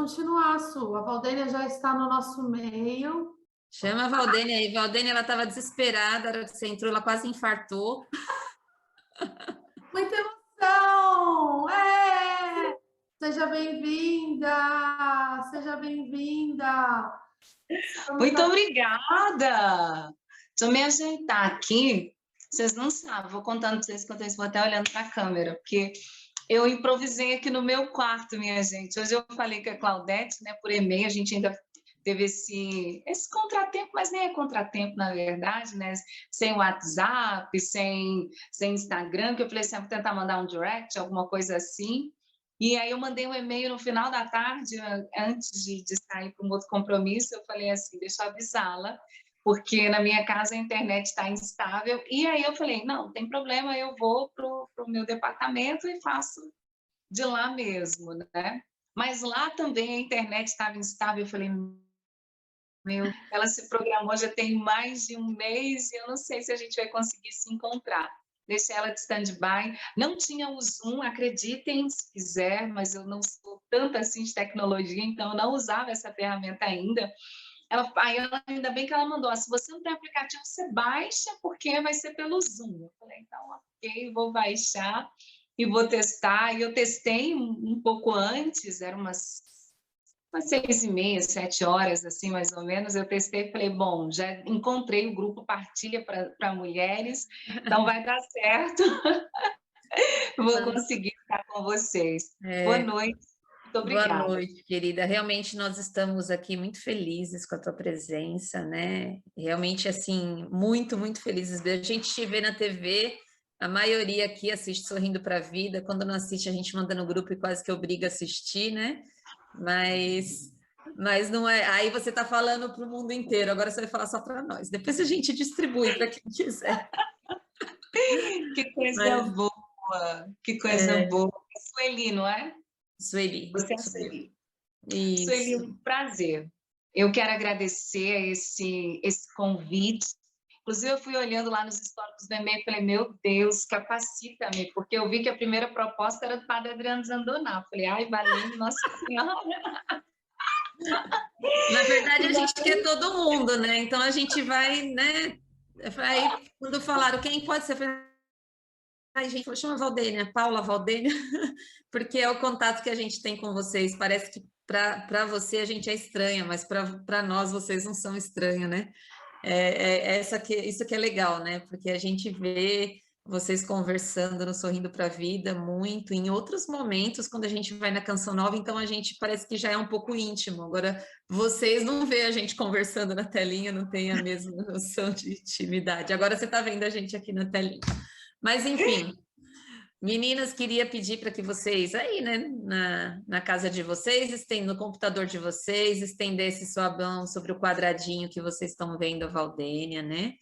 continuar, Su. A Valdênia já está no nosso meio. Chama a Valdênia aí. Valdênia, ela estava desesperada, a hora que você entrou, ela quase infartou. Muita emoção! Seja bem-vinda! Seja bem-vinda! Muito obrigada! Deixa eu me ajeitar aqui. Vocês não sabem, vou contando para vocês enquanto eu vou até olhando para a câmera, porque eu improvisei aqui no meu quarto, minha gente. Hoje eu falei com a Claudete, né, por e-mail, a gente ainda teve esse contratempo, mas nem é contratempo, na verdade, né? Sem WhatsApp, sem Instagram, que eu falei assim, vou tentar mandar um direct, alguma coisa assim. E aí eu mandei um e-mail no final da tarde, antes de sair para um outro compromisso, eu falei assim, deixa eu avisá-la, porque na minha casa a internet está instável. E aí eu falei, não tem problema, eu vou para o meu departamento e faço de lá mesmo, né? Mas lá também a internet estava instável, eu falei, ela se programou já tem mais de um mês e eu não sei se a gente vai conseguir se encontrar. Deixei ela de stand-by. Não tinha o Zoom, acreditem se quiser, mas eu não sou tanto assim de tecnologia, então eu não usava essa ferramenta ainda. Ainda bem que ela mandou, se você não tem aplicativo, você baixa, porque vai ser pelo Zoom. Eu falei, então, ok, vou baixar e vou testar. E eu testei um pouco antes, era umas 6h30, 7 horas, assim, mais ou menos, eu testei e falei, bom, já encontrei o grupo Partilha para Mulheres, então vai dar certo, vou conseguir estar com vocês. Boa noite, muito obrigada. Boa noite, querida. Realmente nós estamos aqui muito felizes com a tua presença, né? Realmente, assim, muito, muito felizes. A gente te vê na TV, a maioria aqui assiste Sorrindo para a Vida, quando não assiste a gente manda no grupo e quase que obriga a assistir, né? Mas não é. Aí você está falando para o mundo inteiro, agora você vai falar só para nós. Depois a gente distribui para quem quiser. Que coisa boa, que coisa boa. Sueli, não é? Sueli. Você é Sueli. Isso. Sueli, um prazer. Eu quero agradecer esse convite. Inclusive, eu fui olhando lá nos históricos do e-mail e falei, meu Deus, capacita-me, porque eu vi que a primeira proposta era do Padre Adriano Zandoná. Falei, ai, valeu, Nossa Senhora. Na verdade, a gente quer todo mundo, né? Então, a gente vai, né? Aí, quando falaram quem pode ser... Ai, gente, chama Valdênia, Paula Valdênia, porque é o contato que a gente tem com vocês. Parece que para você a gente é estranha, mas para nós vocês não são estranhos, né? Isso que é legal, né? Porque a gente vê vocês conversando no Sorrindo para a Vida muito, em outros momentos, quando a gente vai na Canção Nova, então a gente parece que já é um pouco íntimo. Agora, vocês não vê a gente conversando na telinha, não tem a mesma noção de intimidade. Agora você está vendo a gente aqui na telinha. Mas, enfim, meninas, queria pedir para que vocês, aí, né, na casa de vocês, no computador de vocês, estendesse sua mão sobre o quadradinho que vocês estão vendo a Valdênia, né?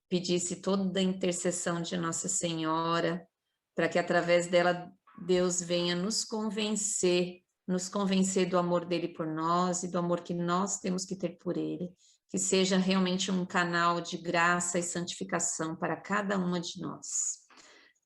Pedisse toda a intercessão de Nossa Senhora, para que através dela Deus venha nos convencer do amor dele por nós e do amor que nós temos que ter por ele, que seja realmente um canal de graça e santificação para cada uma de nós.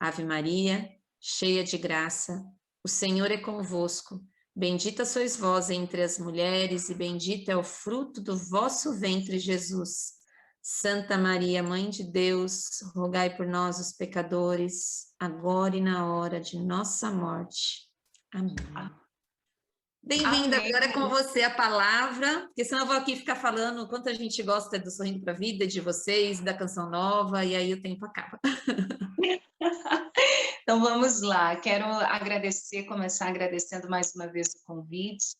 Ave Maria, cheia de graça, o Senhor é convosco, bendita sois vós entre as mulheres e bendito é o fruto do vosso ventre, Jesus. Santa Maria, Mãe de Deus, rogai por nós, os pecadores, agora e na hora de nossa morte. Amém. Bem-vinda, agora é com você a palavra, porque senão eu vou aqui ficar falando o quanto a gente gosta do Sorrindo para a Vida, de vocês, da Canção Nova, e aí o tempo acaba. Então vamos lá, quero começar agradecendo mais uma vez o convite.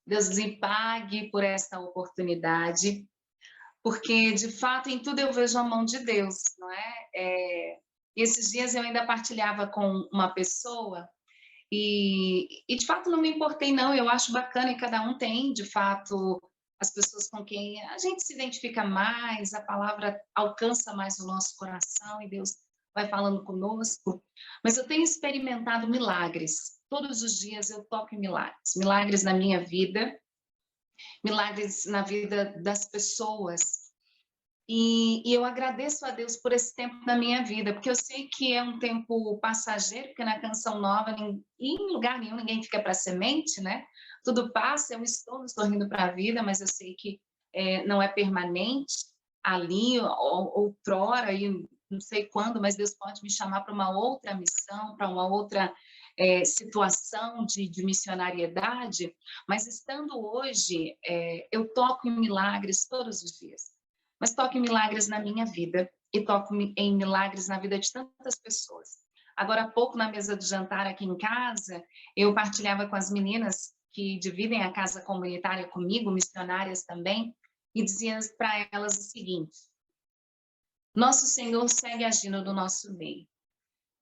Deus lhe pague por esta oportunidade, porque de fato em tudo eu vejo a mão de Deus, não é? Esses dias eu ainda partilhava com uma pessoa e de fato não me importei não, eu acho bacana e cada um tem de fato as pessoas com quem a gente se identifica mais, a palavra alcança mais o nosso coração e Deus vai falando conosco, mas eu tenho experimentado milagres, todos os dias eu toco em milagres, milagres na minha vida, milagres na vida das pessoas, e eu agradeço a Deus por esse tempo na minha vida, porque eu sei que é um tempo passageiro, porque na Canção Nova, em lugar nenhum, ninguém fica para semente, né? tudo passa, eu estou sorrindo para a vida, mas eu sei que não é permanente ali, ou outrora, e não sei quando, mas Deus pode me chamar para uma outra missão, para uma outra situação de missionariedade, mas estando hoje, eu toco em milagres todos os dias, mas toco em milagres na minha vida e toco em milagres na vida de tantas pessoas. Agora há pouco, na mesa do jantar aqui em casa, eu partilhava com as meninas que dividem a casa comunitária comigo, missionárias também, e dizia para elas o seguinte: nosso Senhor segue agindo no nosso meio.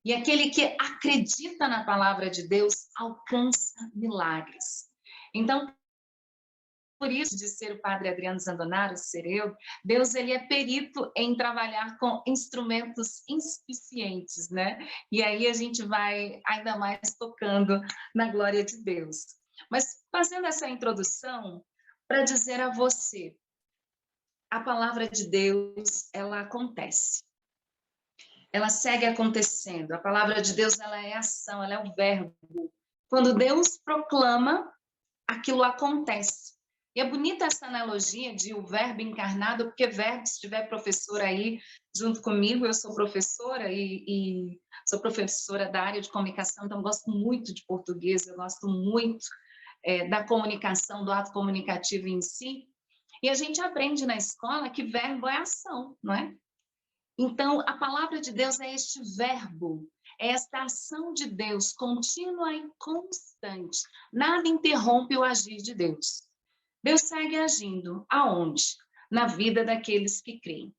E aquele que acredita na palavra de Deus alcança milagres. Então, por isso de ser o padre Adriano Zandonaro, ser eu, Deus ele é perito em trabalhar com instrumentos insuficientes, né? E aí a gente vai ainda mais tocando na glória de Deus. Mas fazendo essa introdução para dizer a você, a palavra de Deus, ela acontece. Ela segue acontecendo. A palavra de Deus, ela é ação, ela é o verbo. Quando Deus proclama, aquilo acontece. E é bonita essa analogia de o verbo encarnado, porque verbo, se tiver professor aí junto comigo, eu sou professora e sou professora da área de comunicação, então gosto muito de português, eu gosto muito da comunicação, do ato comunicativo em si. E a gente aprende na escola que verbo é ação, não é? Então, a palavra de Deus é este verbo, é esta ação de Deus contínua e constante. Nada interrompe o agir de Deus. Deus segue agindo. Aonde? Na vida daqueles que creem.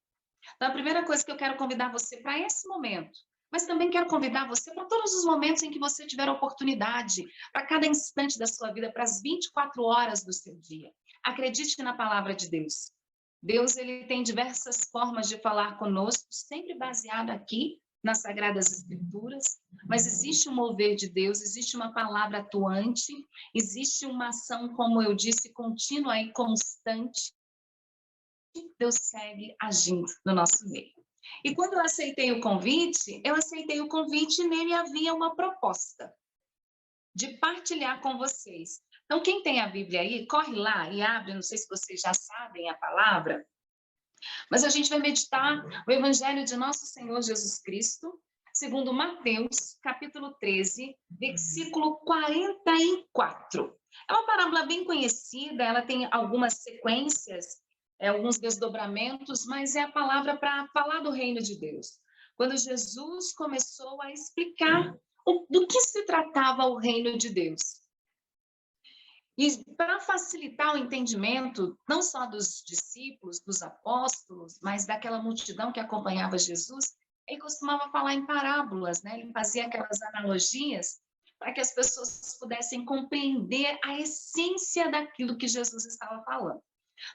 Então, a primeira coisa que eu quero convidar você para esse momento, mas também quero convidar você para todos os momentos em que você tiver oportunidade, para cada instante da sua vida, para as 24 horas do seu dia. Acredite na palavra de Deus. Deus ele tem diversas formas de falar conosco, sempre baseado aqui nas Sagradas Escrituras, mas existe um mover de Deus, existe uma palavra atuante, existe uma ação, como eu disse, contínua e constante. Deus segue agindo no nosso meio. E quando eu aceitei o convite e nele havia uma proposta de partilhar com vocês. Então, quem tem a Bíblia aí, corre lá e abre, não sei se vocês já sabem a palavra, mas a gente vai meditar o Evangelho de Nosso Senhor Jesus Cristo, segundo Mateus, capítulo 13, versículo 44. É uma parábola bem conhecida, ela tem algumas sequências, alguns desdobramentos, mas é a palavra para falar do reino de Deus. Quando Jesus começou a explicar do que se tratava o reino de Deus. E para facilitar o entendimento, não só dos discípulos, dos apóstolos, mas daquela multidão que acompanhava Jesus, ele costumava falar em parábolas, né? Ele fazia aquelas analogias para que as pessoas pudessem compreender a essência daquilo que Jesus estava falando.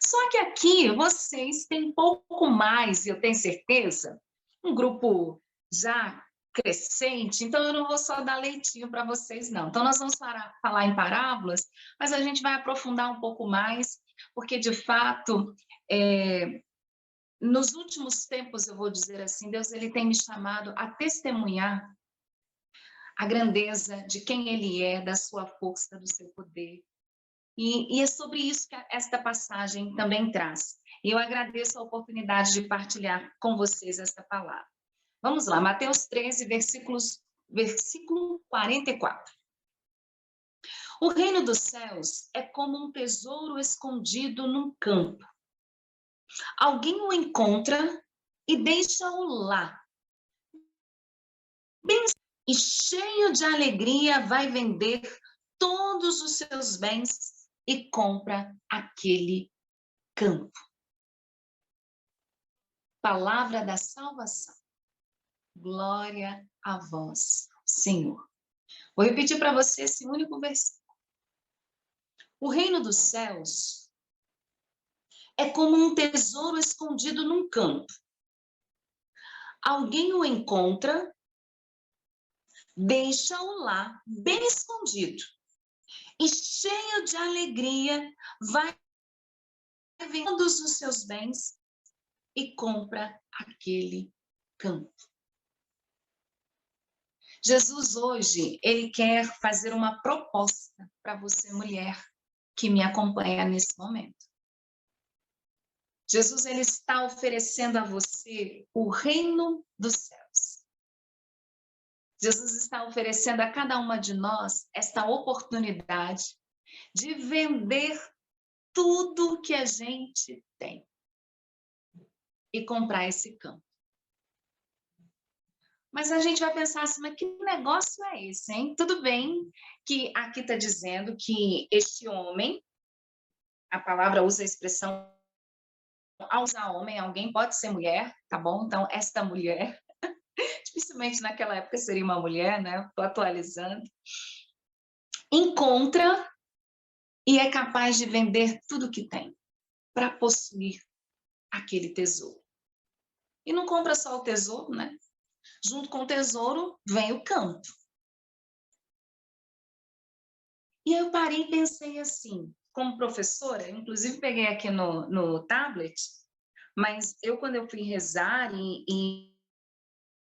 Só que aqui vocês têm pouco mais, eu tenho certeza, um grupo já crescente, então eu não vou só dar leitinho para vocês, não. Então nós vamos falar em parábolas, mas a gente vai aprofundar um pouco mais, porque de fato, nos últimos tempos, eu vou dizer assim, Deus ele tem me chamado a testemunhar a grandeza de quem Ele é, da sua força, do seu poder. E é sobre isso que esta passagem também traz. E eu agradeço a oportunidade de partilhar com vocês esta palavra. Vamos lá, Mateus 13, versículo 44. O reino dos céus é como um tesouro escondido num campo. Alguém o encontra e deixa-o lá. Bem, e cheio de alegria vai vender todos os seus bens e compra aquele campo. Palavra da salvação. Glória a vós, Senhor. Vou repetir para você esse único versículo. O reino dos céus é como um tesouro escondido num campo. Alguém o encontra, deixa-o lá, bem escondido, e cheio de alegria, vai vender todos os seus bens e compra aquele campo. Jesus hoje, ele quer fazer uma proposta para você, mulher, que me acompanha nesse momento. Jesus, ele está oferecendo a você o reino dos céus. Jesus está oferecendo a cada uma de nós esta oportunidade de vender tudo que a gente tem e comprar esse campo. Mas a gente vai pensar assim, mas que negócio é esse, hein? Tudo bem que aqui está dizendo que este homem, a palavra usa a expressão, ao usar homem, alguém pode ser mulher, tá bom? Então, esta mulher, dificilmente naquela época seria uma mulher, né? Estou atualizando. Encontra e é capaz de vender tudo que tem para possuir aquele tesouro. E não compra só o tesouro, né? Junto com o tesouro vem o campo. E aí eu parei e pensei assim, como professora, inclusive peguei aqui no tablet, mas quando eu fui rezar e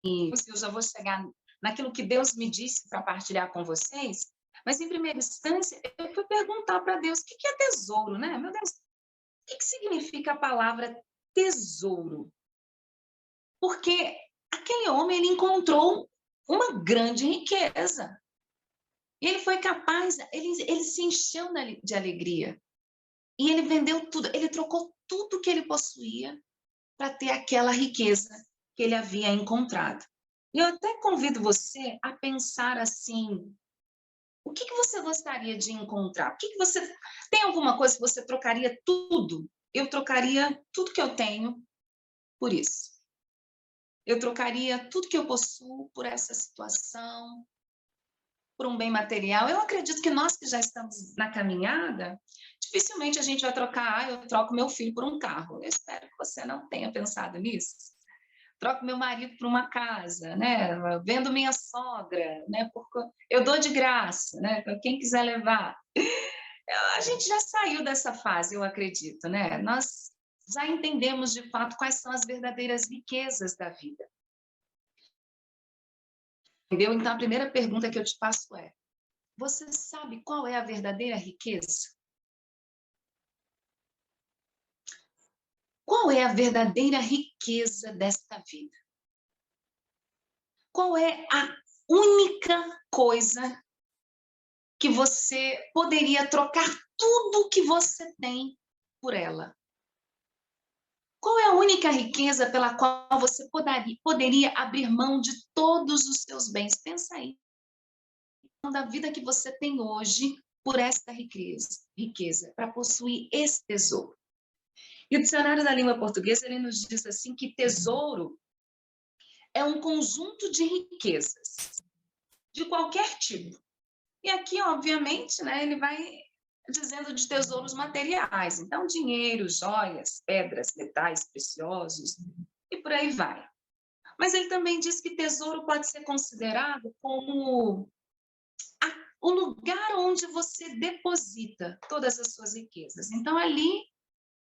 eu já vou chegar naquilo que Deus me disse para partilhar com vocês, mas em primeira instância eu fui perguntar para Deus, o que é tesouro, né? Meu Deus, o que significa a palavra tesouro? Porque aquele homem, ele encontrou uma grande riqueza. E ele foi capaz, ele se encheu de alegria. E ele vendeu tudo, ele trocou tudo que ele possuía para ter aquela riqueza que ele havia encontrado. E eu até convido você a pensar assim, o que você gostaria de encontrar? Tem alguma coisa que você trocaria tudo? Eu trocaria tudo que eu tenho por isso. Eu trocaria tudo que eu possuo por essa situação, por um bem material. Eu acredito que nós que já estamos na caminhada, dificilmente a gente vai trocar, eu troco meu filho por um carro. Eu espero que você não tenha pensado nisso. Troco meu marido por uma casa, né? Vendo minha sogra, né? Porque eu dou de graça, né? Para quem quiser levar. A gente já saiu dessa fase, eu acredito, né? Nós já entendemos de fato quais são as verdadeiras riquezas da vida. Entendeu? Então, a primeira pergunta que eu te faço é: você sabe qual é a verdadeira riqueza? Qual é a verdadeira riqueza desta vida? Qual é a única coisa que você poderia trocar tudo que você tem por ela? Qual é a única riqueza pela qual você poderia abrir mão de todos os seus bens? Pensa aí. Da vida que você tem hoje por esta riqueza para possuir esse tesouro. E o dicionário da língua portuguesa, ele nos diz assim que tesouro é um conjunto de riquezas, de qualquer tipo. E aqui, obviamente, né, ele vai dizendo de tesouros materiais. Então, dinheiro, joias, pedras, metais preciosos e por aí vai. Mas ele também diz que tesouro pode ser considerado como o lugar onde você deposita todas as suas riquezas. Então, ali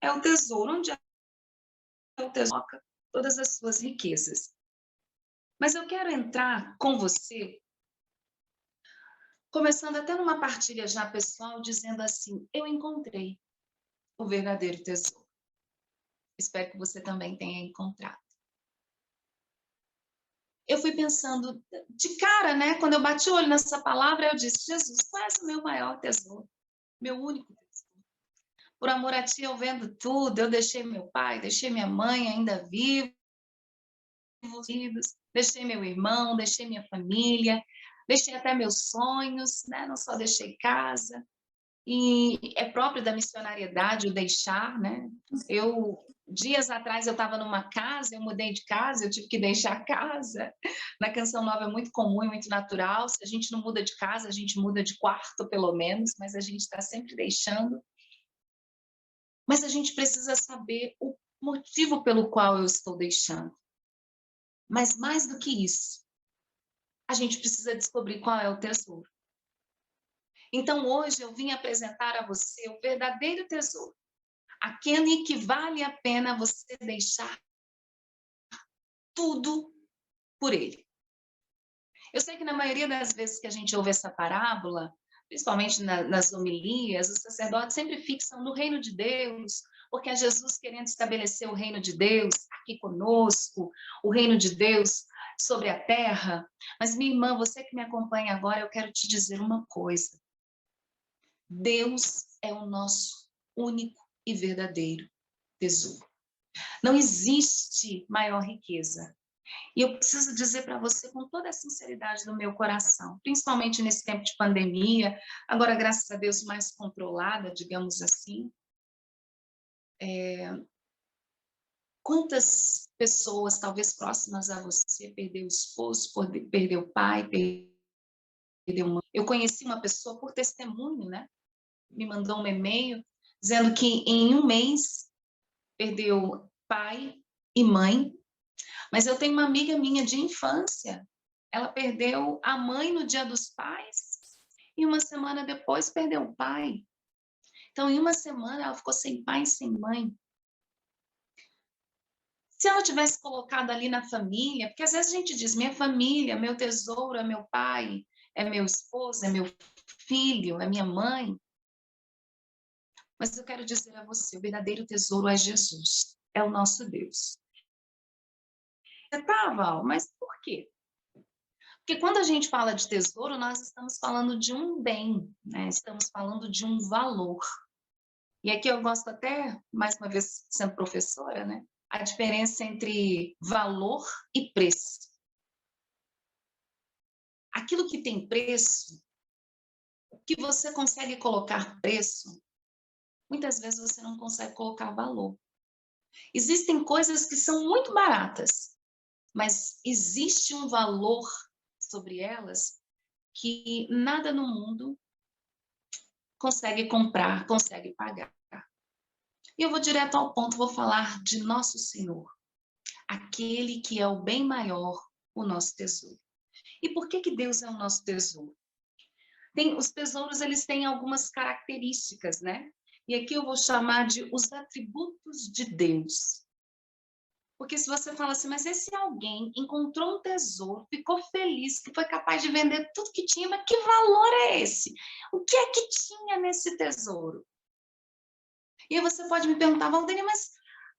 é o tesouro, onde é o tesouro todas as suas riquezas. Mas eu quero entrar com você, começando até numa partilha já pessoal, dizendo assim: eu encontrei o verdadeiro tesouro. Espero que você também tenha encontrado. Eu fui pensando de cara, né? Quando eu bati o olho nessa palavra, eu disse: Jesus, qual é o meu maior tesouro? Meu único tesouro. Por amor a ti, eu vendo tudo. Eu deixei meu pai, deixei minha mãe ainda vivos, deixei meu irmão, deixei minha família, deixei até meus sonhos, né? Não só deixei casa. E é próprio da missionariedade o deixar, né? Dias atrás eu estava numa casa, eu mudei de casa, eu tive que deixar a casa. Na Canção Nova é muito comum e muito natural. Se a gente não muda de casa, a gente muda de quarto, pelo menos, mas a gente está sempre deixando. Mas a gente precisa saber o motivo pelo qual eu estou deixando. Mas mais do que isso, a gente precisa descobrir qual é o tesouro. Então, hoje eu vim apresentar a você o verdadeiro tesouro. Aquele que vale a pena você deixar tudo por ele. Eu sei que na maioria das vezes que a gente ouve essa parábola, principalmente nas homilias, os sacerdotes sempre fixam no reino de Deus, porque é Jesus querendo estabelecer o reino de Deus aqui conosco, o reino de Deus sobre a terra. Mas, minha irmã, você que me acompanha agora, eu quero te dizer uma coisa. Deus é o nosso único e verdadeiro tesouro. Não existe maior riqueza. E eu preciso dizer para você com toda a sinceridade do meu coração, principalmente nesse tempo de pandemia, agora, graças a Deus, mais controlada, digamos assim. Quantas pessoas, talvez próximas a você, perdeu o esposo, perdeu o pai, perdeu mãe. Eu conheci uma pessoa por testemunho, né? Me mandou um e-mail dizendo que em um mês perdeu pai e mãe. Mas eu tenho uma amiga minha de infância, ela perdeu a mãe no Dia dos Pais e uma semana depois perdeu o pai. Então, em uma semana, ela ficou sem pai e sem mãe. Se ela tivesse colocado ali na família, porque às vezes a gente diz, minha família, meu tesouro é meu pai, é meu esposo, é meu filho, é minha mãe. Mas eu quero dizer a você, o verdadeiro tesouro é Jesus, é o nosso Deus. Tá, Val, mas por quê? Porque quando a gente fala de tesouro, nós estamos falando de um bem, né? Estamos falando de um valor. E aqui eu gosto até, mais uma vez sendo professora, né? A diferença entre valor e preço. Aquilo que tem preço, o que você consegue colocar preço, muitas vezes você não consegue colocar valor. Existem coisas que são muito baratas, mas existe um valor sobre elas que nada no mundo consegue comprar, consegue pagar. E eu vou direto ao ponto, vou falar de nosso Senhor, aquele que é o bem maior, o nosso tesouro. E por que Deus é o nosso tesouro? Os tesouros, eles têm algumas características, né? E aqui eu vou chamar de os atributos de Deus. Porque se você fala assim, mas esse alguém encontrou um tesouro, ficou feliz, que foi capaz de vender tudo que tinha, mas que valor é esse? O que é que tinha nesse tesouro? E aí você pode me perguntar, Valdênia, mas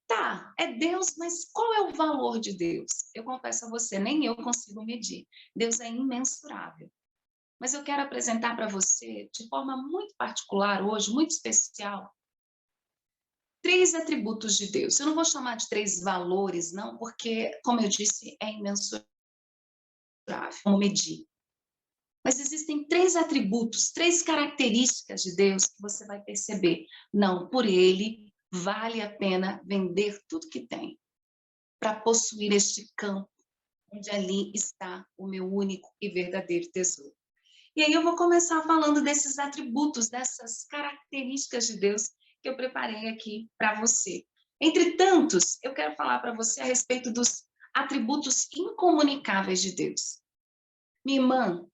tá, é Deus, mas qual é o valor de Deus? Eu confesso a você, nem eu consigo medir. Deus é imensurável. Mas eu quero apresentar para você, de forma muito particular hoje, muito especial, 3 atributos de Deus. Eu não vou chamar de 3 valores, não, porque, como eu disse, é imensurável como medir. Mas existem 3 atributos, 3 características de Deus que você vai perceber. Não, por ele vale a pena vender tudo que tem para possuir este campo, onde ali está o meu único e verdadeiro tesouro. E aí eu vou começar falando desses atributos, dessas características de Deus que eu preparei aqui para você. Entre tantos, eu quero falar para você a respeito dos atributos incomunicáveis de Deus. Minha irmã,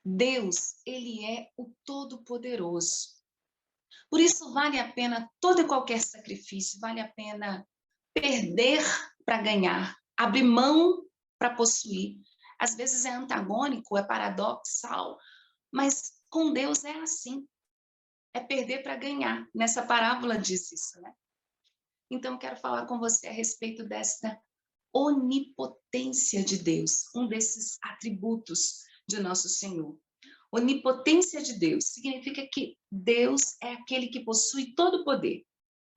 Deus, ele é o Todo-Poderoso. Por isso vale a pena todo e qualquer sacrifício, vale a pena perder para ganhar, abrir mão para possuir. Às vezes é antagônico, é paradoxal, mas com Deus é assim. É perder para ganhar. Nessa parábola diz isso, né? Então, eu quero falar com você a respeito desta onipotência de Deus, um desses atributos de nosso Senhor. Onipotência de Deus significa que Deus é aquele que possui todo o poder.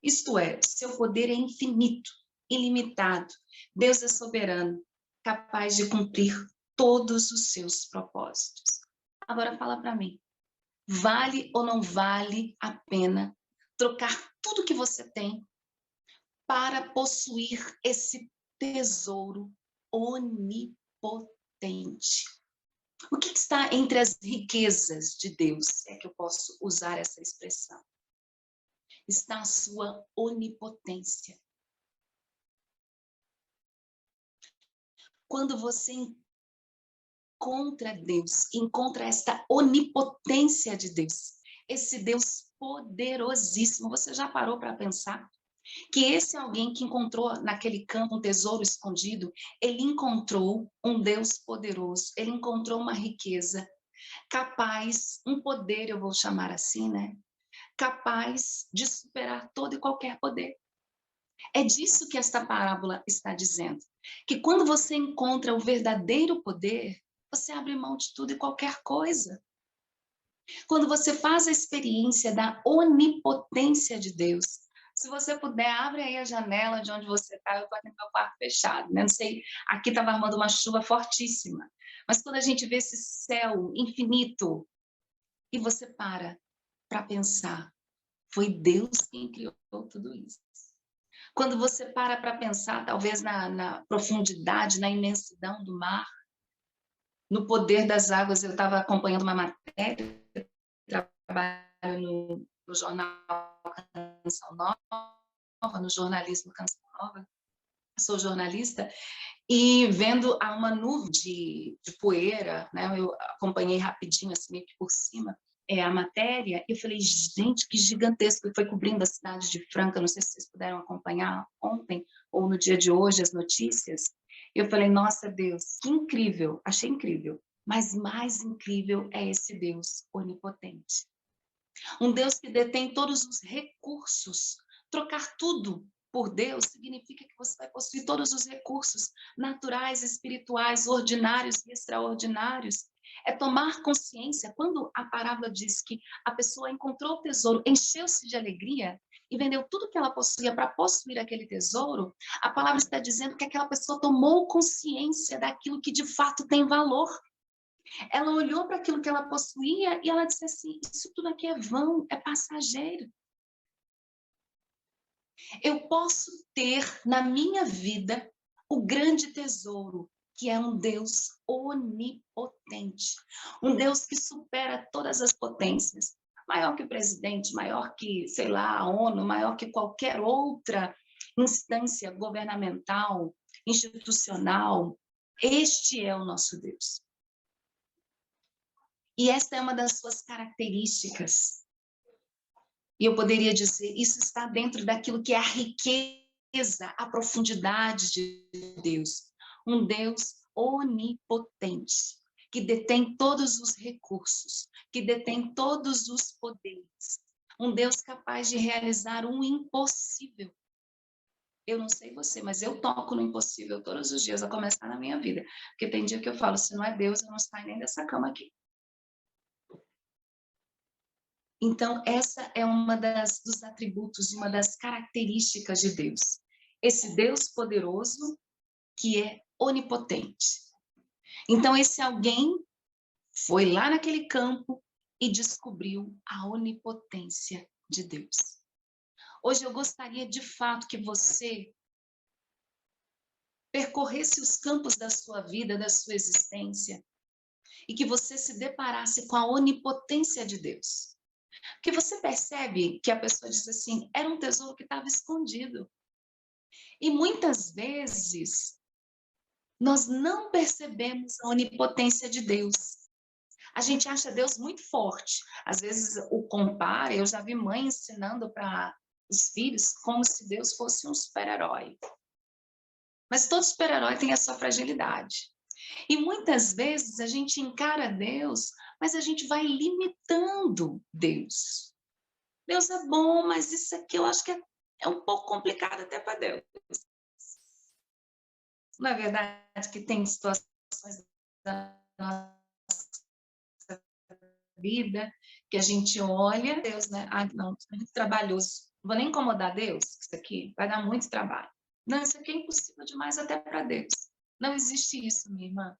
Isto é, seu poder é infinito, ilimitado. Deus é soberano, capaz de cumprir todos os seus propósitos. Agora fala para mim, vale ou não vale a pena trocar tudo que você tem para possuir esse tesouro onipotente? O que está entre as riquezas de Deus? É que eu posso usar essa expressão. Está a sua onipotência. Quando você encontra Deus, encontra esta onipotência de Deus, esse Deus poderosíssimo, você já parou para pensar que esse alguém que encontrou naquele campo um tesouro escondido, ele encontrou um Deus poderoso, ele encontrou uma riqueza capaz, um poder, eu vou chamar assim, né? Capaz de superar todo e qualquer poder. É disso que esta parábola está dizendo. Que quando você encontra o verdadeiro poder, você abre mão de tudo e qualquer coisa. Quando você faz a experiência da onipotência de Deus, se você puder, abre aí a janela de onde você está. Eu estou aqui no meu quarto fechado, né? Não sei, aqui estava armando uma chuva fortíssima. Mas quando a gente vê esse céu infinito, e você para pensar, foi Deus quem criou tudo isso. Quando você para pensar, talvez na profundidade, na imensidão do mar, no poder das águas, eu estava acompanhando uma matéria, trabalho no jornal Canção Nova, no jornalismo Canção Nova, sou jornalista, e vendo uma nuvem de poeira, né? Eu acompanhei rapidinho, assim, meio que por cima, a matéria, e eu falei, gente, que gigantesco, e foi cobrindo a cidade de Franca, não sei se vocês puderam acompanhar ontem, ou no dia de hoje, as notícias. Eu falei, nossa, Deus, que incrível, achei incrível, mas mais incrível é esse Deus onipotente. Um Deus que detém todos os recursos. Trocar tudo por Deus significa que você vai possuir todos os recursos naturais, espirituais, ordinários e extraordinários. É tomar consciência, quando a parábola diz que a pessoa encontrou o tesouro, encheu-se de alegria e vendeu tudo que ela possuía para possuir aquele tesouro, a palavra está dizendo que aquela pessoa tomou consciência daquilo que de fato tem valor. Ela olhou para aquilo que ela possuía e ela disse assim, isso tudo aqui é vão, é passageiro. Eu posso ter na minha vida o grande tesouro, que é um Deus onipotente. Um Deus que supera todas as potências. Maior que o presidente, maior que, sei lá, a ONU, maior que qualquer outra instância governamental, institucional. Este é o nosso Deus. E essa é uma das suas características. E eu poderia dizer, isso está dentro daquilo que é a riqueza, a profundidade de Deus. Um Deus onipotente, que detém todos os recursos, que detém todos os poderes. Um Deus capaz de realizar um impossível. Eu não sei você, mas eu toco no impossível todos os dias, a começar na minha vida. Porque tem dia que eu falo, se não é Deus, eu não saio nem dessa cama aqui. Então, essa é uma dos atributos, uma das características de Deus. Esse Deus poderoso que é onipotente. Então, esse alguém foi lá naquele campo e descobriu a onipotência de Deus. Hoje eu gostaria de fato que você percorresse os campos da sua vida, da sua existência, e que você se deparasse com a onipotência de Deus. Porque você percebe que a pessoa diz assim, era um tesouro que estava escondido. E muitas vezes, nós não percebemos a onipotência de Deus. A gente acha Deus muito forte. Às vezes, o compara, eu já vi mãe ensinando para os filhos como se Deus fosse um super-herói. Mas todo super-herói tem a sua fragilidade. E muitas vezes a gente encara Deus, mas a gente vai limitando Deus. Deus é bom, mas isso aqui eu acho que é um pouco complicado até para Deus. Não é verdade que tem situações da nossa vida que a gente olha, Deus, né? Ah, não, isso é muito trabalhoso. Não vou nem incomodar Deus, isso aqui vai dar muito trabalho. Não, isso aqui é impossível demais até para Deus. Não existe isso, minha irmã.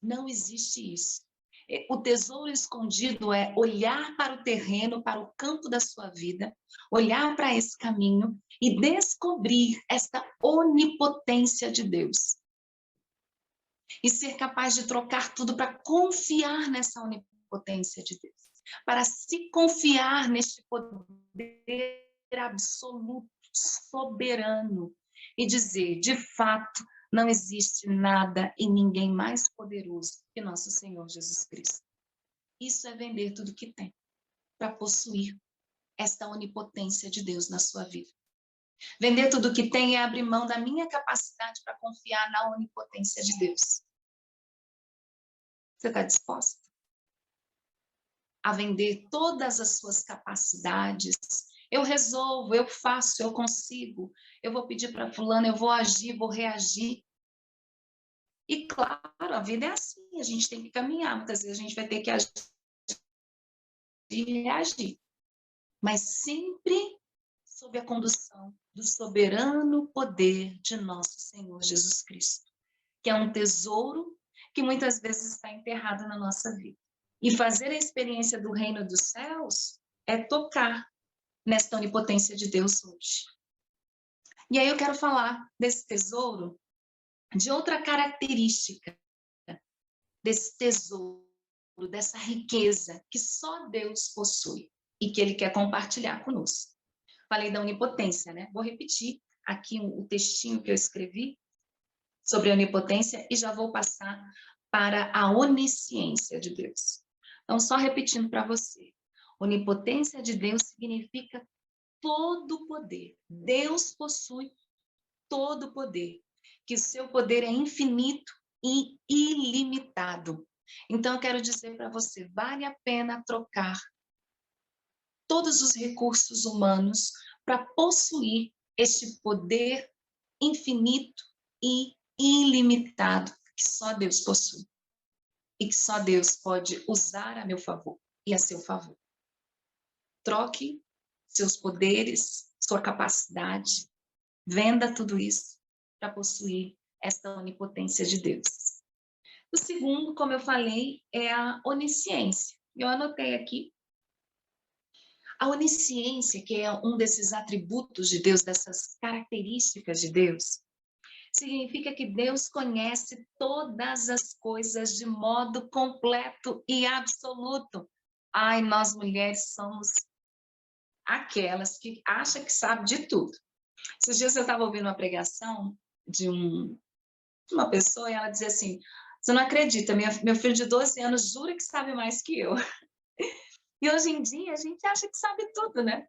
Não existe isso. O tesouro escondido é olhar para o terreno, para o campo da sua vida, olhar para esse caminho e descobrir esta onipotência de Deus. E ser capaz de trocar tudo para confiar nessa onipotência de Deus. Para se confiar neste poder absoluto, soberano. E dizer, de fato, não existe nada e ninguém mais poderoso que nosso Senhor Jesus Cristo. Isso é vender tudo que tem para possuir esta onipotência de Deus na sua vida. Vender tudo que tem é abrir mão da minha capacidade para confiar na onipotência de Deus. Você está disposta? a vender todas as suas capacidades. Eu resolvo, eu faço, eu consigo. Eu vou pedir para fulano, eu vou agir, vou reagir. E claro, a vida é assim, a gente tem que caminhar. Muitas vezes a gente vai ter que agir e reagir. Mas sempre sob a condução do soberano poder de nosso Senhor Jesus Cristo, que é um tesouro que muitas vezes está enterrado na nossa vida. E fazer a experiência do reino dos céus é tocar nesta onipotência de Deus hoje. E aí eu quero falar desse tesouro, de outra característica desse tesouro, dessa riqueza que só Deus possui e que Ele quer compartilhar conosco. Falei da onipotência, né? Vou repetir aqui o textinho que eu escrevi sobre a onipotência e já vou passar para a onisciência de Deus. Então, só repetindo para você. Onipotência de Deus significa todo o poder. Deus possui todo o poder, que o seu poder é infinito e ilimitado. Então, eu quero dizer para você, vale a pena trocar todos os recursos humanos para possuir este poder infinito e ilimitado que só Deus possui e que só Deus pode usar a meu favor e a seu favor. Troque seus poderes, sua capacidade, venda tudo isso para possuir esta onipotência de Deus. O segundo, como eu falei, é a onisciência. Eu anotei aqui. A onisciência, que é um desses atributos de Deus, dessas características de Deus, significa que Deus conhece todas as coisas de modo completo e absoluto. Ai, nós mulheres somos aquelas que acham que sabe de tudo. Esses dias eu estava ouvindo uma pregação de uma pessoa e ela dizia assim, você não acredita, meu filho de 12 anos jura que sabe mais que eu. E hoje em dia a gente acha que sabe tudo, né?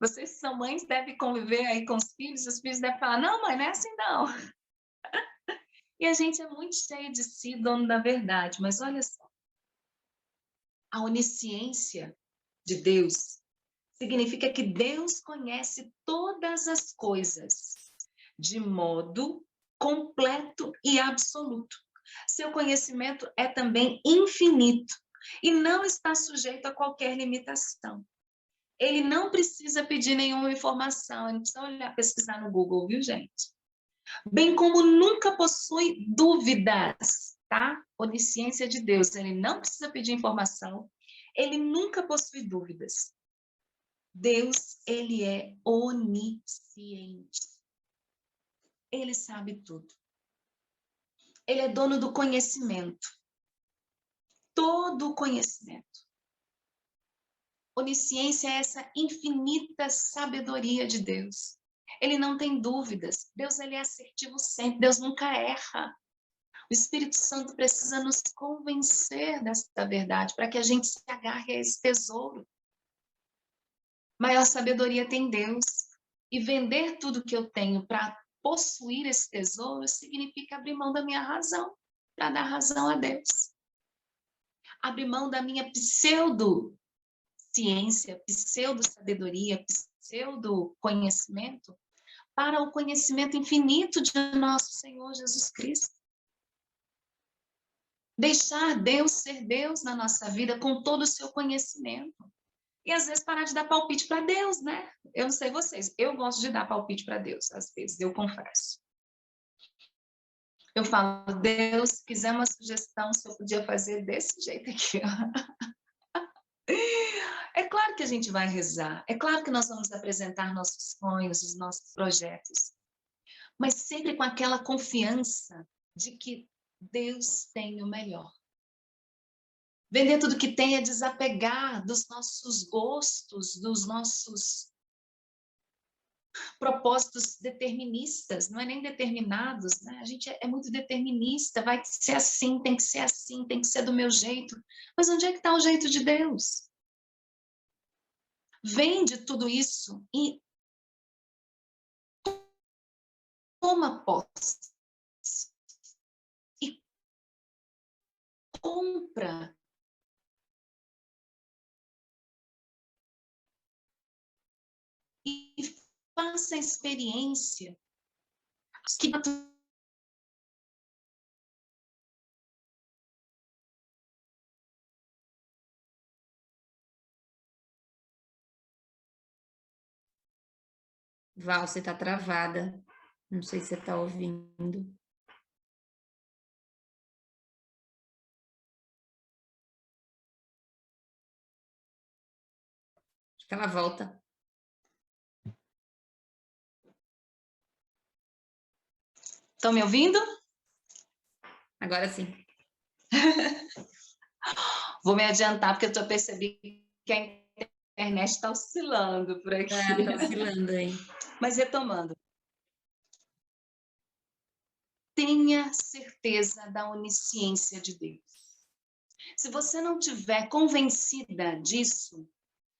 Vocês que são mães devem conviver aí com os filhos devem falar, não, mãe, não é assim não. E a gente é muito cheio de si, dono da verdade, mas olha só, a onisciência de Deus significa que Deus conhece todas as coisas de modo completo e absoluto. Seu conhecimento é também infinito e não está sujeito a qualquer limitação. Ele não precisa pedir nenhuma informação, ele não precisa olhar, pesquisar no Google, viu, gente? Bem como nunca possui dúvidas, tá? Onisciência de Deus, ele não precisa pedir informação, ele nunca possui dúvidas. Deus, ele é onisciente. Ele sabe tudo. Ele é dono do conhecimento. Todo o conhecimento. Onisciência é essa infinita sabedoria de Deus. Ele não tem dúvidas. Deus, ele é assertivo sempre. Deus nunca erra. O Espírito Santo precisa nos convencer dessa verdade para que a gente se agarre a esse tesouro. Maior sabedoria tem Deus. E vender tudo que eu tenho para possuir esse tesouro significa abrir mão da minha razão, para dar razão a Deus. Abrir mão da minha pseudo-ciência, pseudo-sabedoria, pseudo-conhecimento, para o conhecimento infinito de nosso Senhor Jesus Cristo. Deixar Deus ser Deus na nossa vida com todo o seu conhecimento. E às vezes parar de dar palpite para Deus, né? Eu não sei vocês, eu gosto de dar palpite para Deus, às vezes, eu confesso. Eu falo, Deus, se quiser uma sugestão, se eu podia fazer desse jeito aqui, ó. É claro que a gente vai rezar, é claro que nós vamos apresentar nossos sonhos, os nossos projetos, mas sempre com aquela confiança de que Deus tem o melhor. Vender tudo que tem é desapegar dos nossos gostos, dos nossos propósitos deterministas, não é nem determinados, né? A gente é muito determinista, vai ser assim, tem que ser do meu jeito. Mas onde é que está o jeito de Deus? Vende tudo isso e toma posse. E compra e faça a experiência que Val, você está travada. Não sei se você está ouvindo. Acho que ela volta. Estão me ouvindo? Agora sim. Vou me adiantar, porque eu estou percebendo que a internet está oscilando por aqui. Tá oscilando aí. Mas retomando. Tenha certeza da onisciência de Deus. Se você não tiver convencida disso,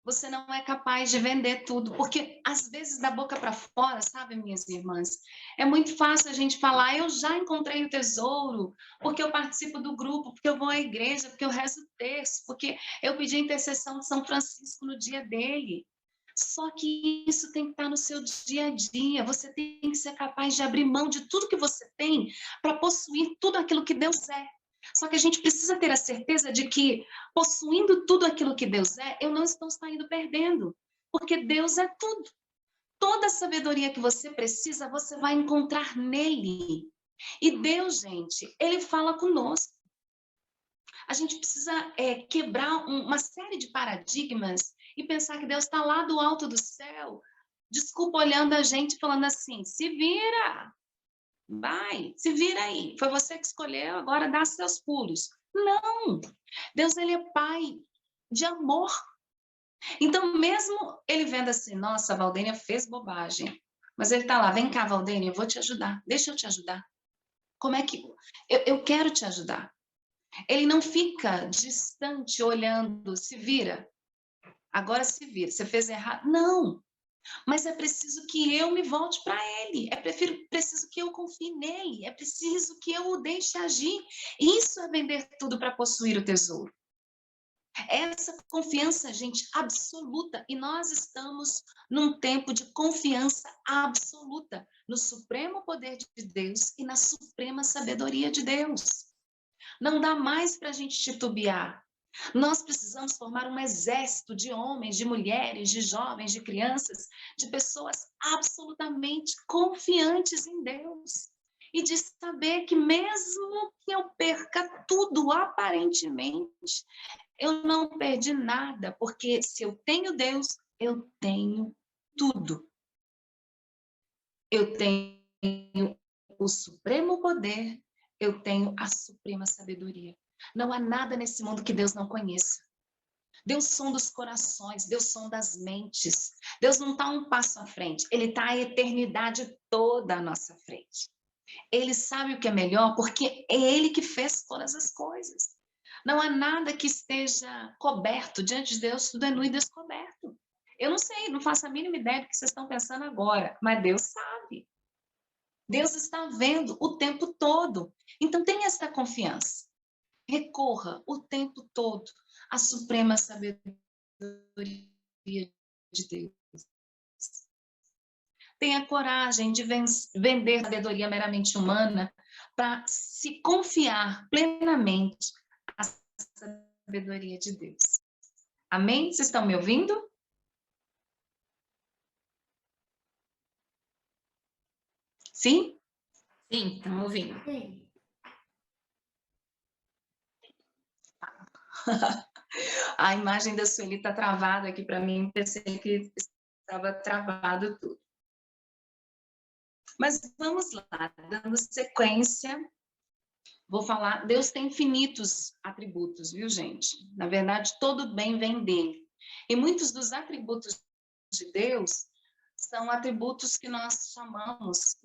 você não é capaz de vender tudo, porque às vezes da boca para fora, sabe, minhas irmãs, é muito fácil a gente falar, eu já encontrei o tesouro, porque eu participo do grupo, porque eu vou à igreja, porque eu rezo o terço, porque eu pedi a intercessão de São Francisco no dia dele. Só que isso tem que estar no seu dia a dia, você tem que ser capaz de abrir mão de tudo que você tem para possuir tudo aquilo que Deus é. Só que a gente precisa ter a certeza de que, possuindo tudo aquilo que Deus é, eu não estou saindo perdendo, porque Deus é tudo. Toda a sabedoria que você precisa, você vai encontrar nele. E Deus, gente, ele fala conosco. A gente precisa quebrar uma série de paradigmas e pensar que Deus está lá do alto do céu, desculpa, olhando a gente, falando assim, se vira, vai, se vira aí. Foi você que escolheu, agora dá seus pulos. Não! Deus, ele é pai de amor. Então, mesmo ele vendo assim, nossa, a Valdênia fez bobagem, mas ele tá lá, vem cá, Valdênia, eu vou te ajudar, deixa eu te ajudar. Como é que... Eu quero te ajudar. Ele não fica distante, olhando, se vira. Agora se vira, você fez errado. Não! Mas é preciso que eu me volte para ele, preciso que eu confie nele, é preciso que eu o deixe agir. Isso é vender tudo para possuir o tesouro. Essa confiança, gente, absoluta. E nós estamos num tempo de confiança absoluta no supremo poder de Deus e na suprema sabedoria de Deus. Não dá mais para a gente titubear. Nós precisamos formar um exército de homens, de mulheres, de jovens, de crianças, de pessoas absolutamente confiantes em Deus. E de saber que mesmo que eu perca tudo aparentemente, eu não perdi nada, porque se eu tenho Deus, eu tenho tudo. Eu tenho o supremo poder, eu tenho a suprema sabedoria. Não há nada nesse mundo que Deus não conheça. Deus sonda os corações, Deus sonda as mentes. Deus não está um passo à frente, Ele está a eternidade toda à nossa frente. Ele sabe o que é melhor, porque é Ele que fez todas as coisas. Não há nada que esteja coberto diante de Deus, tudo é nu e descoberto. Eu não sei, não faço a mínima ideia do que vocês estão pensando agora, mas Deus sabe. Deus está vendo o tempo todo. Então tenha essa confiança. Recorra o tempo todo à suprema sabedoria de Deus. Tenha coragem de vender sabedoria meramente humana para se confiar plenamente à sabedoria de Deus. Amém? Vocês estão me ouvindo? Sim? Sim, estamos ouvindo. Sim. A imagem da Sueli está travada aqui para mim, pensei que estava travado tudo. Mas vamos lá, dando sequência, vou falar, Deus tem infinitos atributos, viu, gente? Na verdade, todo bem vem dele. E muitos dos atributos de Deus são atributos que nós chamamos,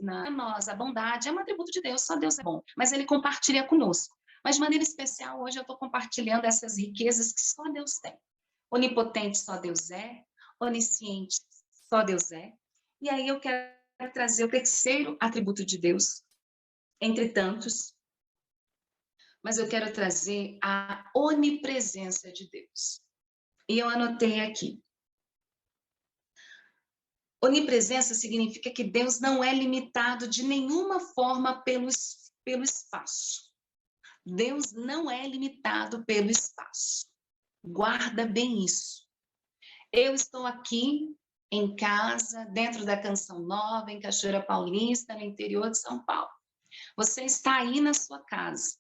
a bondade é um atributo de Deus, só Deus é bom, mas ele compartilha conosco. Mas de maneira especial, hoje eu estou compartilhando essas riquezas que só Deus tem. Onipotente só Deus é, onisciente só Deus é. E aí eu quero trazer o terceiro atributo de Deus, entre tantos, mas eu quero trazer a onipresença de Deus. E eu anotei aqui. Onipresença significa que Deus não é limitado de nenhuma forma pelo espaço. Deus não é limitado pelo espaço. Guarda bem isso. Eu estou aqui em casa, dentro da Canção Nova, em Cachoeira Paulista, no interior de São Paulo. Você está aí na sua casa.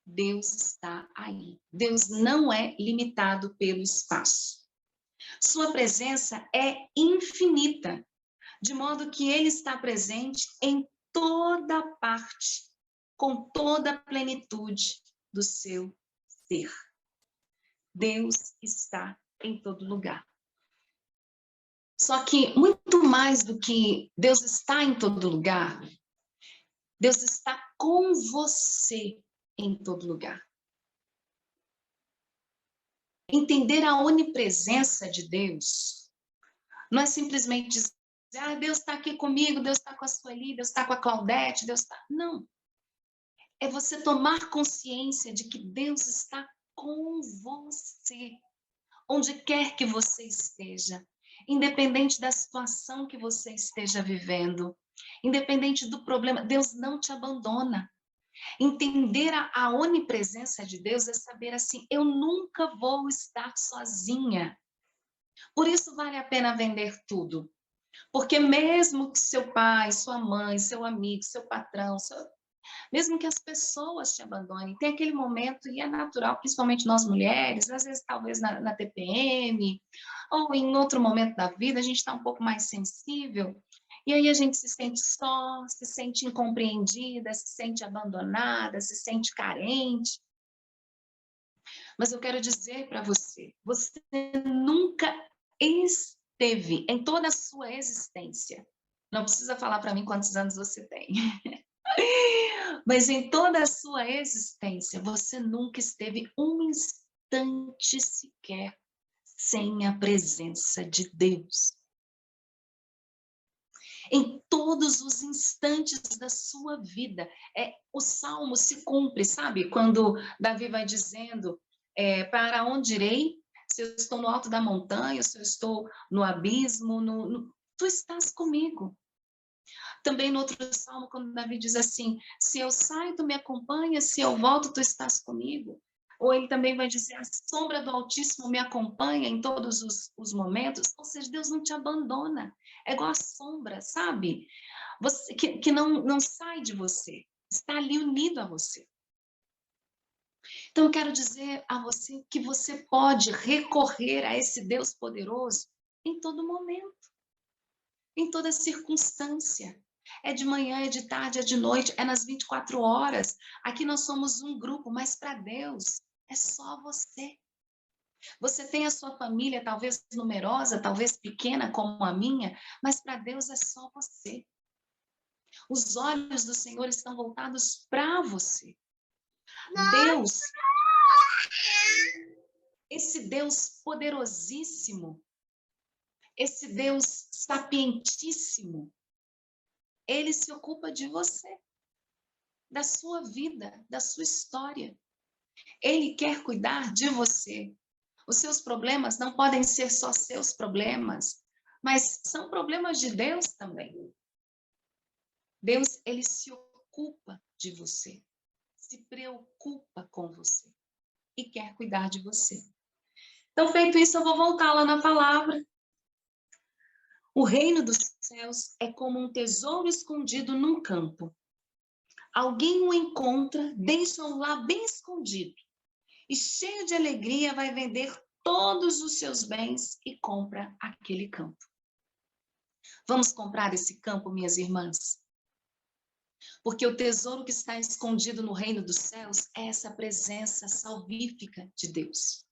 Deus está aí. Deus não é limitado pelo espaço. Sua presença é infinita, de modo que Ele está presente em toda parte, com toda a plenitude do seu ser. Deus está em todo lugar. Só que, muito mais do que Deus está em todo lugar, Deus está com você em todo lugar. Entender a onipresença de Deus não é simplesmente dizer, Deus está aqui comigo, Deus está com a Sueli, Deus está com a Claudete, Deus está... Não. É você tomar consciência de que Deus está com você, onde quer que você esteja, independente da situação que você esteja vivendo, independente do problema, Deus não te abandona. Entender a onipresença de Deus é saber assim, eu nunca vou estar sozinha. Por isso vale a pena vender tudo. Porque mesmo que seu pai, sua mãe, seu amigo, seu patrão, mesmo que as pessoas te abandonem, tem aquele momento, e é natural, principalmente nós mulheres, às vezes talvez na TPM, ou em outro momento da vida, a gente está um pouco mais sensível, e aí a gente se sente só, se sente incompreendida, se sente abandonada, se sente carente. Mas eu quero dizer para você, você nunca esteve em toda a sua existência. Não precisa falar para mim quantos anos você tem. Mas em toda a sua existência, você nunca esteve um instante sequer sem a presença de Deus. Em todos os instantes da sua vida, o Salmo se cumpre, sabe? Quando Davi vai dizendo, para onde irei? Se eu estou no alto da montanha, se eu estou no abismo, tu estás comigo. Também no outro salmo, quando Davi diz assim, se eu saio, tu me acompanhas, se eu volto, tu estás comigo. Ou ele também vai dizer, a sombra do Altíssimo me acompanha em todos os momentos. Ou seja, Deus não te abandona. É igual a sombra, sabe? Você, que não sai de você. Está ali unido a você. Então, eu quero dizer a você que você pode recorrer a esse Deus poderoso em todo momento. Em toda circunstância. É de manhã, é de tarde, é de noite, é nas 24 horas. Aqui nós somos um grupo, mas para Deus é só você. Você tem a sua família, talvez numerosa, talvez pequena como a minha, mas para Deus é só você. Os olhos do Senhor estão voltados para você. Deus, esse Deus poderosíssimo, esse Deus sapientíssimo, Ele se ocupa de você, da sua vida, da sua história. Ele quer cuidar de você. Os seus problemas não podem ser só seus problemas, mas são problemas de Deus também. Deus, ele se ocupa de você, se preocupa com você e quer cuidar de você. Então, feito isso, eu vou voltar lá na palavra. O reino dos céus é como um tesouro escondido num campo. Alguém o encontra, deixa-o lá bem escondido e, cheio de alegria, vai vender todos os seus bens e compra aquele campo. Vamos comprar esse campo, minhas irmãs? Porque o tesouro que está escondido no reino dos céus é essa presença salvífica de Deus.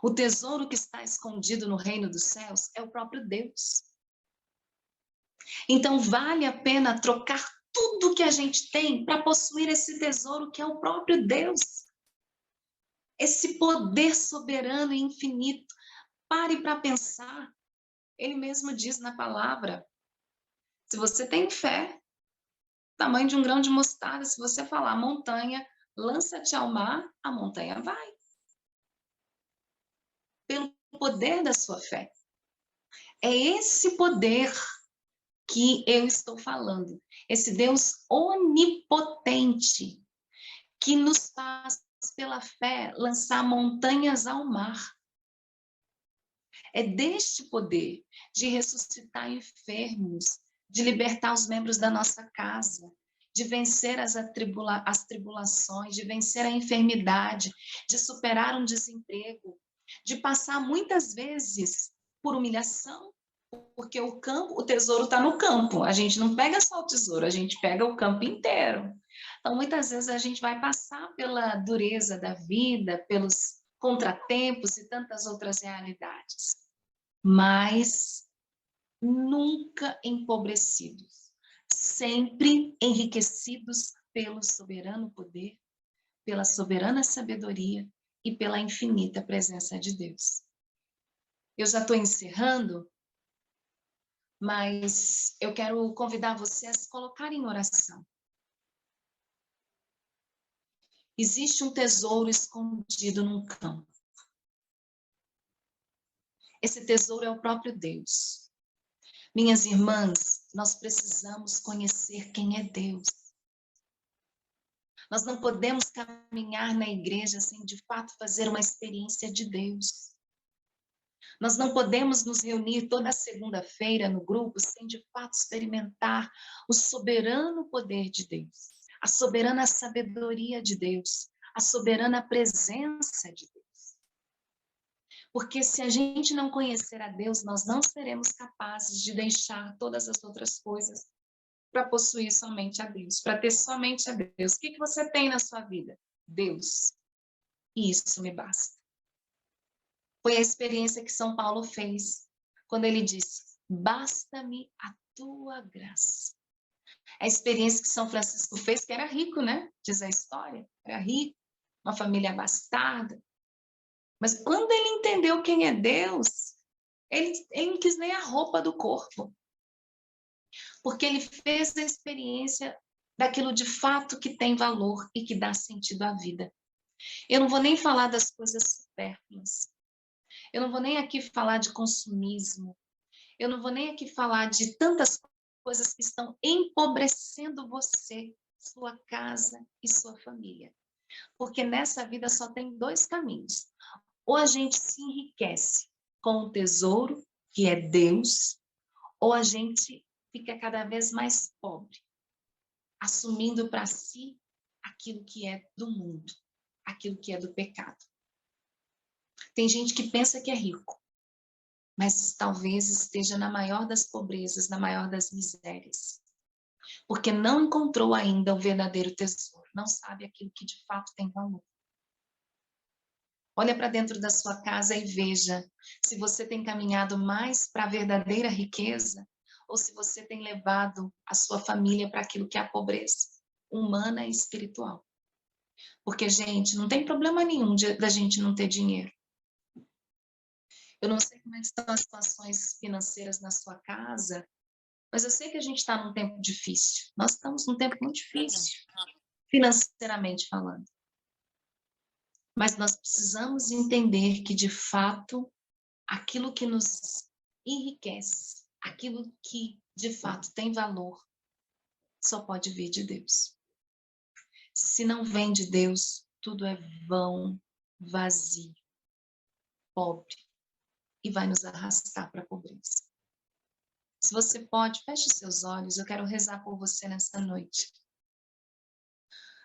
O tesouro que está escondido no reino dos céus é o próprio Deus. Então, vale a pena trocar tudo que a gente tem para possuir esse tesouro que é o próprio Deus. Esse poder soberano e infinito. Pare para pensar. Ele mesmo diz na palavra, se você tem fé, tamanho de um grão de mostarda, se você falar montanha, lança-te ao mar, a montanha vai. Pelo poder da sua fé. É esse poder que eu estou falando. Esse Deus onipotente que nos faz, pela fé, lançar montanhas ao mar. É deste poder de ressuscitar enfermos, de libertar os membros da nossa casa, de vencer as tribulações, de vencer a enfermidade, de superar um desemprego, de passar muitas vezes por humilhação, porque o tesouro está no campo. A gente não pega só o tesouro, a gente pega o campo inteiro. Então, muitas vezes a gente vai passar pela dureza da vida, pelos contratempos e tantas outras realidades, mas nunca empobrecidos, sempre enriquecidos pelo soberano poder, pela soberana sabedoria e pela infinita presença de Deus. Eu já estou encerrando, mas eu quero convidar você a se colocar em oração. Existe um tesouro escondido num campo. Esse tesouro é o próprio Deus. Minhas irmãs, nós precisamos conhecer quem é Deus. Nós não podemos caminhar na igreja sem, de fato, fazer uma experiência de Deus. Nós não podemos nos reunir toda segunda-feira no grupo sem, de fato, experimentar o soberano poder de Deus, a soberana sabedoria de Deus, a soberana presença de Deus. Porque se a gente não conhecer a Deus, nós não seremos capazes de deixar todas as outras coisas para possuir somente a Deus, para ter somente a Deus. O que você tem na sua vida? Deus. E isso me basta. Foi a experiência que São Paulo fez, quando ele disse, basta-me a tua graça. A experiência que São Francisco fez, que era rico, né? Diz a história, era rico, uma família abastada. Mas quando ele entendeu quem é Deus, ele não quis nem a roupa do corpo. Porque ele fez a experiência daquilo de fato que tem valor e que dá sentido à vida. Eu não vou nem falar das coisas supérfluas. Eu não vou nem aqui falar de consumismo. Eu não vou nem aqui falar de tantas coisas que estão empobrecendo você, sua casa e sua família. Porque nessa vida só tem dois caminhos. Ou a gente se enriquece com o tesouro, que é Deus, ou a gente fica cada vez mais pobre, assumindo para si aquilo que é do mundo, aquilo que é do pecado. Tem gente que pensa que é rico, mas talvez esteja na maior das pobrezas, na maior das misérias, porque não encontrou ainda o verdadeiro tesouro, não sabe aquilo que de fato tem valor. Olha para dentro da sua casa e veja se você tem caminhado mais para a verdadeira riqueza ou se você tem levado a sua família para aquilo que é a pobreza humana e espiritual. Porque, gente, não tem problema nenhum da gente não ter dinheiro. Eu não sei como é que estão as situações financeiras na sua casa, mas eu sei que a gente está num tempo difícil. Nós estamos num tempo muito difícil, financeiramente falando. Mas nós precisamos entender que, de fato, aquilo que nos enriquece, aquilo que, de fato, tem valor, só pode vir de Deus. Se não vem de Deus, tudo é vão, vazio, pobre, e vai nos arrastar para a pobreza. Se você pode, feche seus olhos, eu quero rezar por você nessa noite.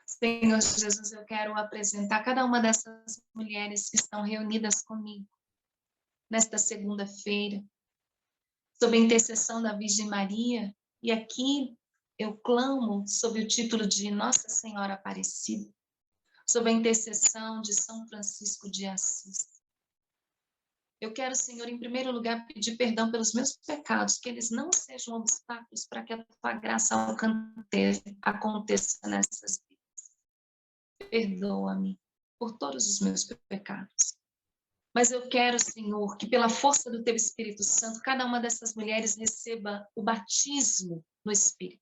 Senhor Jesus, eu quero apresentar cada uma dessas mulheres que estão reunidas comigo nesta segunda-feira, sob a intercessão da Virgem Maria, e aqui eu clamo sob o título de Nossa Senhora Aparecida, sob a intercessão de São Francisco de Assis. Eu quero, Senhor, em primeiro lugar, pedir perdão pelos meus pecados, que eles não sejam obstáculos para que a tua graça aconteça nessas vidas. Perdoa-me por todos os meus pecados. Mas eu quero, Senhor, que pela força do teu Espírito Santo, cada uma dessas mulheres receba o batismo no Espírito.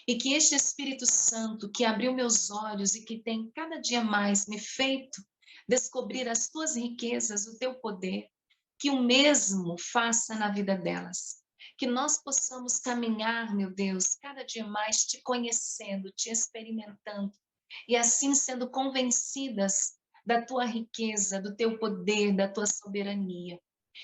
E que este Espírito Santo, que abriu meus olhos e que tem cada dia mais me feito descobrir as tuas riquezas, o teu poder, que o mesmo faça na vida delas. Que nós possamos caminhar, meu Deus, cada dia mais te conhecendo, te experimentando, e assim sendo convencidas da tua riqueza, do teu poder, da tua soberania.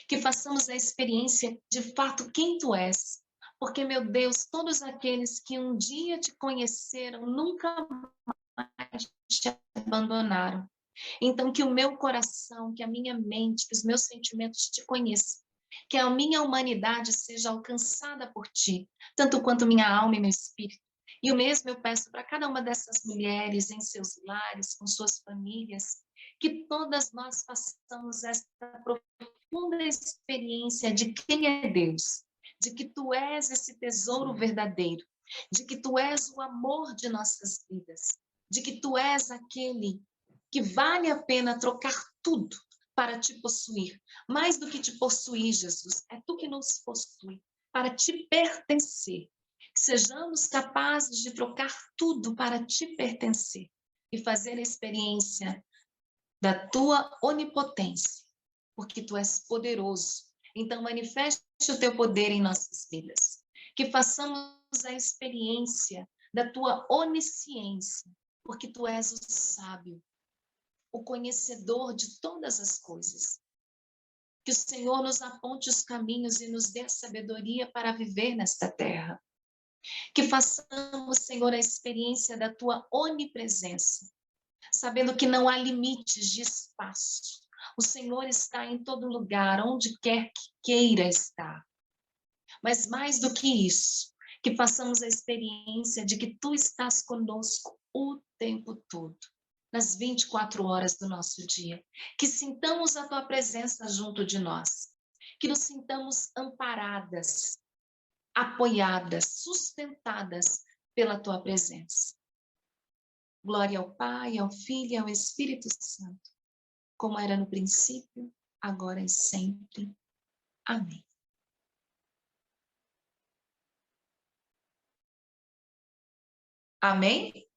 Que façamos a experiência de fato quem tu és. Porque, meu Deus, todos aqueles que um dia te conheceram nunca mais te abandonaram. Então, que o meu coração, que a minha mente, que os meus sentimentos te conheçam. Que a minha humanidade seja alcançada por ti, tanto quanto minha alma e meu espírito. E o mesmo eu peço para cada uma dessas mulheres em seus lares, com suas famílias, que todas nós façamos esta profunda experiência de quem é Deus, de que tu és esse tesouro verdadeiro, de que tu és o amor de nossas vidas, de que tu és aquele que vale a pena trocar tudo para te possuir. Mais do que te possuir, Jesus, é tu que nos possui, para te pertencer. Que sejamos capazes de trocar tudo para te pertencer e fazer a experiência da tua onipotência, porque tu és poderoso. Então, manifeste o teu poder em nossas vidas. Que façamos a experiência da tua onisciência, porque tu és o sábio, o conhecedor de todas as coisas. Que o Senhor nos aponte os caminhos e nos dê a sabedoria para viver nesta terra. Que façamos, Senhor, a experiência da tua onipresença, sabendo que não há limites de espaço. O Senhor está em todo lugar, onde quer que queira estar. Mas mais do que isso, que façamos a experiência de que tu estás conosco o tempo todo, nas 24 horas do nosso dia. Que sintamos a tua presença junto de nós. Que nos sintamos amparadas, apoiadas, sustentadas pela tua presença. Glória ao Pai, ao Filho e ao Espírito Santo, como era no princípio, agora e sempre. Amém. Amém?